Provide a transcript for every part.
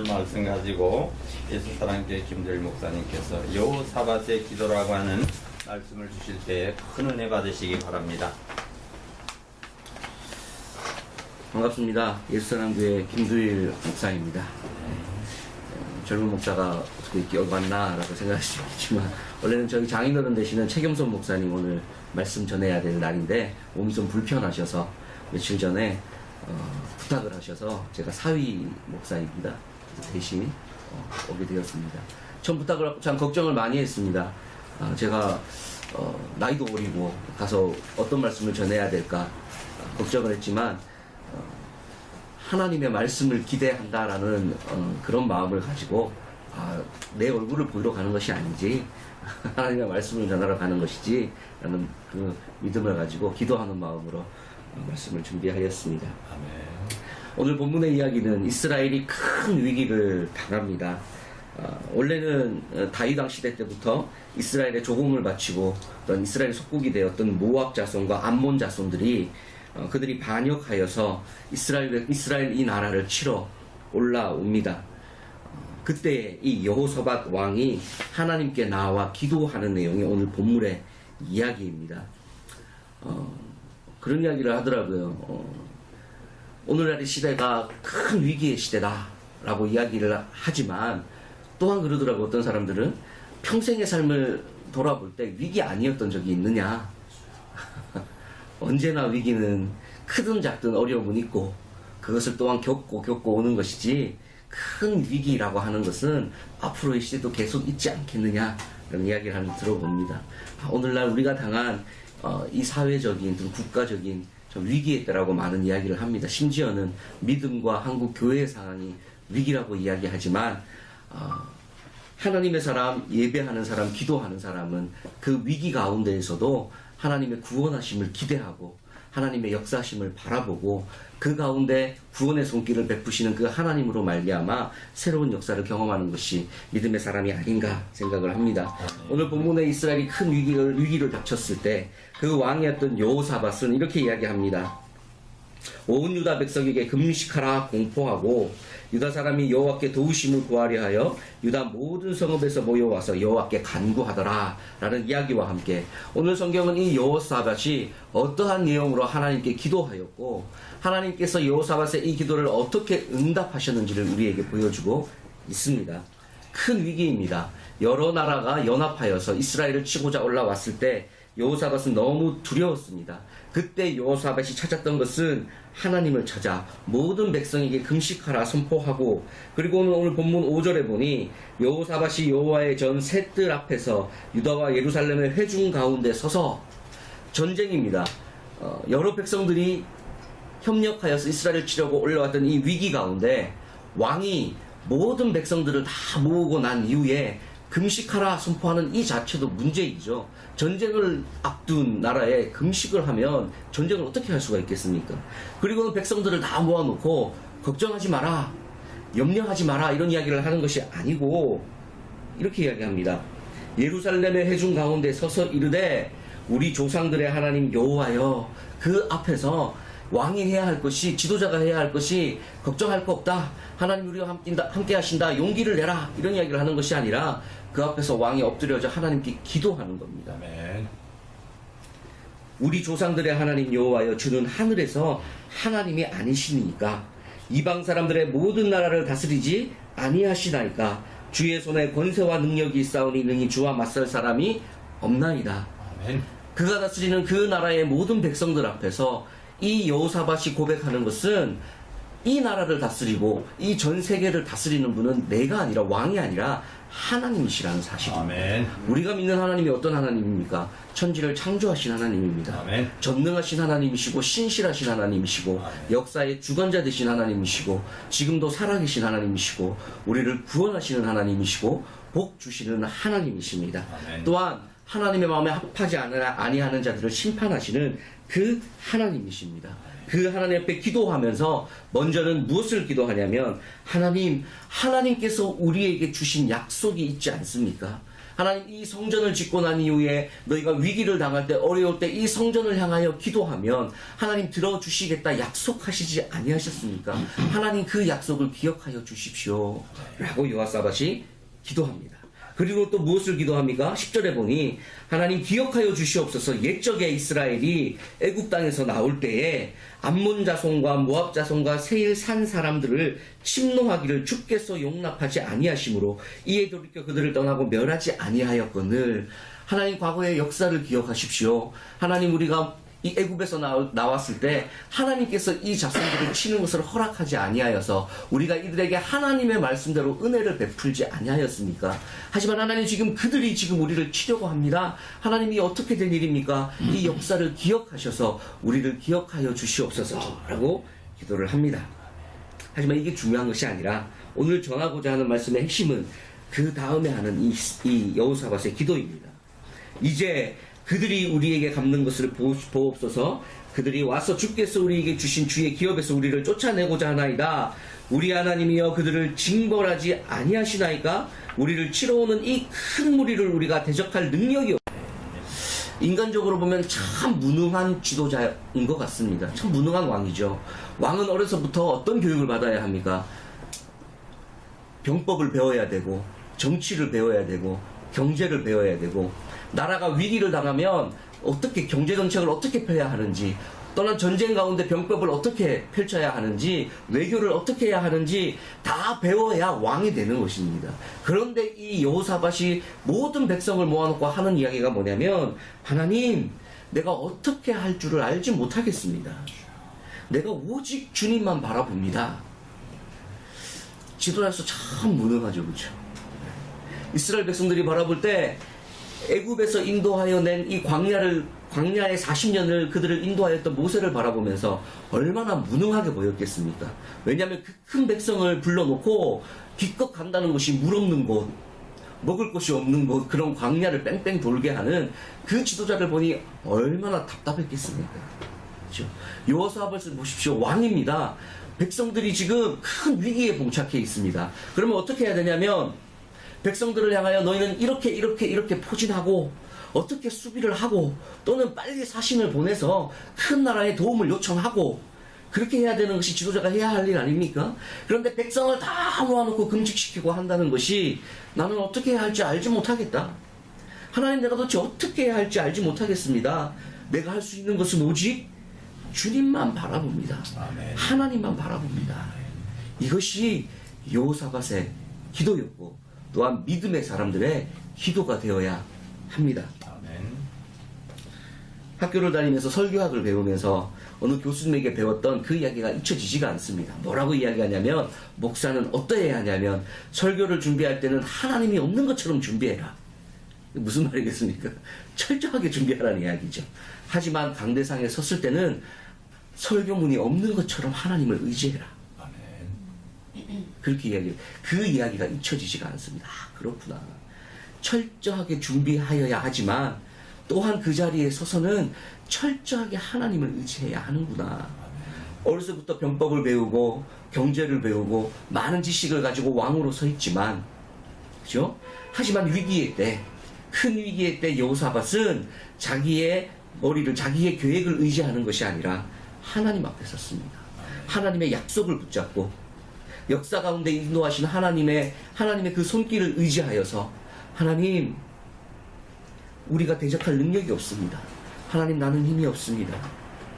말씀 가지고 예수사랑교회 김도일 목사님께서 여호사밧의 기도라고 하는 말씀을 주실 때 큰 은혜 받으시기 바랍니다. 반갑습니다. 예수사랑교회 김도일 목사입니다. 젊은 목사가 어떻게 이렇게 왔나라고 생각하시겠지만 원래는 저희 장인어른 되시는 최겸선 목사님 오늘 말씀 전해야 될 날인데 몸이 좀 불편하셔서 며칠 전에 부탁을 하셔서 제가 사위 목사입니다. 대신 오게 되었습니다. 처음 부탁을 하고 참 걱정을 많이 했습니다. 제가 나이도 어리고 가서 어떤 말씀을 전해야 될까 걱정을 했지만 하나님의 말씀을 기대한다라는 그런 마음을 가지고 내 얼굴을 보이러 가는 것이 아니지 하나님의 말씀을 전하러 가는 것이지 라는 그 믿음을 가지고 기도하는 마음으로 말씀을 준비하였습니다. 아멘. 오늘 본문의 이야기는 이스라엘이 큰 위기를 당합니다. 원래는 다윗 왕 시대 때부터 이스라엘의 조공을 바치고 어떤 이스라엘 속국이 되었던 모압 자손과 암몬 자손들이 그들이 반역하여서 이스라엘 이 나라를 치러 올라옵니다. 그때 이 여호사밧 왕이 하나님께 나와 기도하는 내용이 오늘 본문의 이야기입니다. 그런 이야기를 하더라고요. 오늘날의 시대가 큰 위기의 시대다라고 이야기를 하지만 또한 그러더라고. 어떤 사람들은 평생의 삶을 돌아볼 때 위기 아니었던 적이 있느냐. 언제나 위기는 크든 작든 어려움은 있고 그것을 또한 겪고 오는 것이지 큰 위기라고 하는 것은 앞으로의 시대도 계속 있지 않겠느냐 라는 이야기를 한번 들어봅니다. 오늘날 우리가 당한 이 사회적인 또 국가적인 좀 위기에 있다라고 많은 이야기를 합니다. 심지어는 믿음과 한국 교회의 상황이 위기라고 이야기하지만 하나님의 사람, 예배하는 사람, 기도하는 사람은 그 위기 가운데에서도 하나님의 구원하심을 기대하고 하나님의 역사심을 바라보고 그 가운데 구원의 손길을 베푸시는 그 하나님으로 말미암아 새로운 역사를 경험하는 것이 믿음의 사람이 아닌가 생각을 합니다. 오늘 본문에 이스라엘이 큰 위기를 닥쳤을 때 그 왕이었던 여호사밧은 이렇게 이야기합니다. 온 유다 백성에게 금식하라 공포하고 유다 사람이 여호와께 도우심을 구하려 하여 유다 모든 성읍에서 모여와서 여호와께 간구하더라 라는 이야기와 함께 오늘 성경은 이 여호사밧이 어떠한 내용으로 하나님께 기도하였고 하나님께서 여호사밧의 이 기도를 어떻게 응답하셨는지를 우리에게 보여주고 있습니다. 큰 위기입니다. 여러 나라가 연합하여서 이스라엘을 치고자 올라왔을 때 여호사밧은 너무 두려웠습니다. 그때 여호사밧이 찾았던 것은 하나님을 찾아 모든 백성에게 금식하라 선포하고 그리고 오늘 본문 5절에 보니 여호사밧이 여호와의 전 셋들 앞에서 유다와 예루살렘의 회중 가운데 서서 전쟁입니다. 여러 백성들이 협력하여서 이스라엘을 치려고 올라왔던 이 위기 가운데 왕이 모든 백성들을 다 모으고 난 이후에 금식하라 선포하는 이 자체도 문제이죠. 전쟁을 앞둔 나라에 금식을 하면 전쟁을 어떻게 할 수가 있겠습니까? 그리고는 백성들을 다 모아놓고 걱정하지 마라, 염려하지 마라 이런 이야기를 하는 것이 아니고 이렇게 이야기합니다. 예루살렘의 회중 가운데 서서 이르되 우리 조상들의 하나님 여호와여 그 앞에서 왕이 해야 할 것이 지도자가 해야 할 것이 걱정할 거 없다. 하나님 우리와 함께 하신다. 용기를 내라. 이런 이야기를 하는 것이 아니라 그 앞에서 왕이 엎드려져 하나님께 기도하는 겁니다. 아멘. 우리 조상들의 하나님 여호와여 주는 하늘에서 하나님이 아니시니까 이방 사람들의 모든 나라를 다스리지 아니하시나이까 주의 손에 권세와 능력이 있사오니 능히 주와 맞설 사람이 없나이다. 아멘. 그가 다스리는 그 나라의 모든 백성들 앞에서 이 여호사밧이 고백하는 것은 이 나라를 다스리고 이 전 세계를 다스리는 분은 내가 아니라 왕이 아니라 하나님이시라는 사실입니다. 아멘. 우리가 믿는 하나님이 어떤 하나님입니까? 천지를 창조하신 하나님입니다. 아멘. 전능하신 하나님이시고 신실하신 하나님이시고 아멘. 역사의 주관자 되신 하나님이시고 지금도 살아계신 하나님이시고 우리를 구원하시는 하나님이시고 복 주시는 하나님이십니다. 아멘. 또한 하나님의 마음에 합하지 아니하는 자들을 심판하시는 그 하나님이십니다. 그 하나님 앞에 기도하면서 먼저는 무엇을 기도하냐면 하나님께서 우리에게 주신 약속이 있지 않습니까? 하나님 이 성전을 짓고 난 이후에 너희가 위기를 당할 때 어려울 때 이 성전을 향하여 기도하면 하나님 들어주시겠다 약속하시지 아니하셨습니까? 하나님 그 약속을 기억하여 주십시오 라고 여호사밧이 기도합니다. 그리고 또 무엇을 기도합니까? 10절에 보니 하나님 기억하여 주시옵소서. 옛적에 이스라엘이 애굽 땅에서 나올 때에 암몬 자손과 모압 자손과 세일 산 사람들을 침노하기를 주께서 용납하지 아니하심으로 이에 돌이켜 그들을 떠나고 멸하지 아니하였거늘. 하나님 과거의 역사를 기억하십시오. 하나님 우리가 이 애굽에서 나왔을 때 하나님께서 이 자손들을 치는 것을 허락하지 아니하여서 우리가 이들에게 하나님의 말씀대로 은혜를 베풀지 아니하였습니까? 하지만 하나님 지금 그들이 지금 우리를 치려고 합니다. 하나님이 어떻게 된 일입니까? 이 역사를 기억하셔서 우리를 기억하여 주시옵소서 라고 기도를 합니다. 하지만 이게 중요한 것이 아니라 오늘 전하고자 하는 말씀의 핵심은 그 다음에 하는 이 여호사밧의 기도입니다. 이제 그들이 우리에게 갚는 것을 보옵소서. 그들이 와서 주께서 우리에게 주신 주의 기업에서 우리를 쫓아내고자 하나이다. 우리 하나님이여 그들을 징벌하지 아니하시나이까? 우리를 치러오는 이 큰 무리를 우리가 대적할 능력이 없다. 인간적으로 보면 참 무능한 지도자인 것 같습니다. 참 무능한 왕이죠. 왕은 어려서부터 어떤 교육을 받아야 합니까? 병법을 배워야 되고 정치를 배워야 되고 경제를 배워야 되고 나라가 위기를 당하면 어떻게 경제정책을 어떻게 펴야 하는지 또는 전쟁 가운데 병법을 어떻게 펼쳐야 하는지 외교를 어떻게 해야 하는지 다 배워야 왕이 되는 것입니다. 그런데 이 여호사밧이 모든 백성을 모아놓고 하는 이야기가 뭐냐면 하나님 내가 어떻게 할 줄을 알지 못하겠습니다. 내가 오직 주님만 바라봅니다. 지도자로서 참 무능하죠. 그렇죠? 이스라엘 백성들이 바라볼 때 애굽에서 인도하여 낸 이 광야의 40년을 그들을 인도하였던 모세를 바라보면서 얼마나 무능하게 보였겠습니까? 왜냐하면 그 큰 백성을 불러놓고 기껏 간다는 것이 물 없는 곳, 먹을 것이 없는 곳, 그런 광야를 뺑뺑 돌게 하는 그 지도자를 보니 얼마나 답답했겠습니까? 그렇죠? 여호사밧을 보십시오. 왕입니다. 백성들이 지금 큰 위기에 봉착해 있습니다. 그러면 어떻게 해야 되냐면 백성들을 향하여 너희는 이렇게 포진하고 어떻게 수비를 하고 또는 빨리 사신을 보내서 큰 나라의 도움을 요청하고 그렇게 해야 되는 것이 지도자가 해야 할 일 아닙니까? 그런데 백성을 다 모아놓고 금식시키고 한다는 것이 나는 어떻게 해야 할지 알지 못하겠다. 하나님 내가 도대체 어떻게 해야 할지 알지 못하겠습니다. 내가 할 수 있는 것은 오직 주님만 바라봅니다. 아멘. 하나님만 바라봅니다. 이것이 여호사밧의 기도였고 또한 믿음의 사람들의 기도가 되어야 합니다. 아멘. 학교를 다니면서 설교학을 배우면서 어느 교수님에게 배웠던 그 이야기가 잊혀지지가 않습니다. 뭐라고 이야기하냐면 목사는 어떠해야 하냐면 설교를 준비할 때는 하나님이 없는 것처럼 준비해라. 무슨 말이겠습니까? 철저하게 준비하라는 이야기죠. 하지만 강대상에 섰을 때는 설교문이 없는 것처럼 하나님을 의지해라. 그렇게 이야기해요. 그 이야기가 잊혀지지가 않습니다. 아, 그렇구나. 철저하게 준비하여야 하지만 또한 그 자리에 서서는 철저하게 하나님을 의지해야 하는구나. 어려서부터 병법을 배우고 경제를 배우고 많은 지식을 가지고 왕으로 서 있지만 그죠? 하지만 위기의 때, 큰 위기의 때 여호사밧은 자기의 머리를 자기의 계획을 의지하는 것이 아니라 하나님 앞에 섰습니다. 하나님의 약속을 붙잡고 역사 가운데 인도하신 하나님의 그 손길을 의지하여서 하나님 우리가 대적할 능력이 없습니다. 하나님 나는 힘이 없습니다.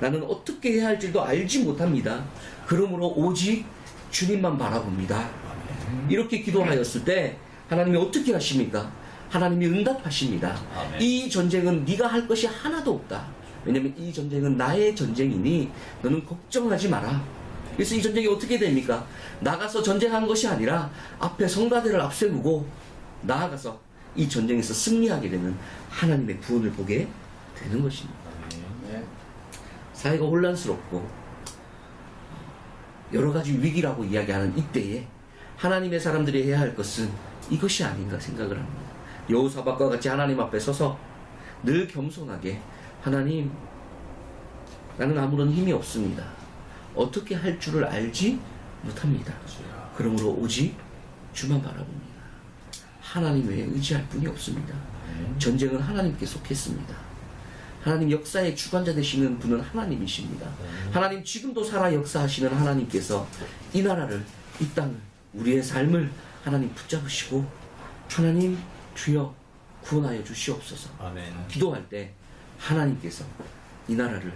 나는 어떻게 해야 할지도 알지 못합니다. 그러므로 오직 주님만 바라봅니다. 이렇게 기도하였을 때 하나님이 어떻게 하십니까? 하나님이 응답하십니다. 아멘. 이 전쟁은 네가 할 것이 하나도 없다. 왜냐하면 이 전쟁은 나의 전쟁이니 너는 걱정하지 마라. 그래서 이 전쟁이 어떻게 됩니까? 나가서 전쟁한 것이 아니라 앞에 성가대를 앞세우고 나아가서 이 전쟁에서 승리하게 되는 하나님의 구원을 보게 되는 것입니다. 사회가 혼란스럽고 여러 가지 위기라고 이야기하는 이때에 하나님의 사람들이 해야 할 것은 이것이 아닌가 생각을 합니다. 여호사밧과 같이 하나님 앞에 서서 늘 겸손하게 하나님 나는 아무런 힘이 없습니다. 어떻게 할 줄을 알지 못합니다. 그러므로 오직 주만 바라봅니다. 하나님 외에 의지할 분이 없습니다. 전쟁은 하나님께 속했습니다. 하나님 역사의 주관자 되시는 분은 하나님이십니다. 하나님 지금도 살아 역사하시는 하나님께서 이 나라를, 이 땅을, 우리의 삶을 하나님 붙잡으시고 하나님 주여 구원하여 주시옵소서. 아멘. 기도할 때 하나님께서 이 나라를,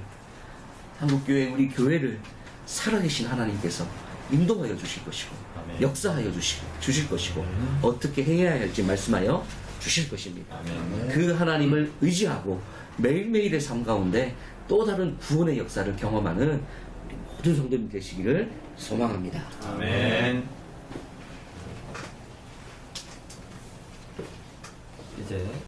한국교회 우리 교회를 살아계신 하나님께서 인도하여 주실 것이고 아멘. 역사하여 주실 것이고 어떻게 해야 할지 말씀하여 주실 것입니다. 아멘. 그 하나님을 의지하고 매일매일의 삶 가운데 또 다른 구원의 역사를 경험하는 우리 모든 성도님 되시기를 소망합니다. 아멘. 이제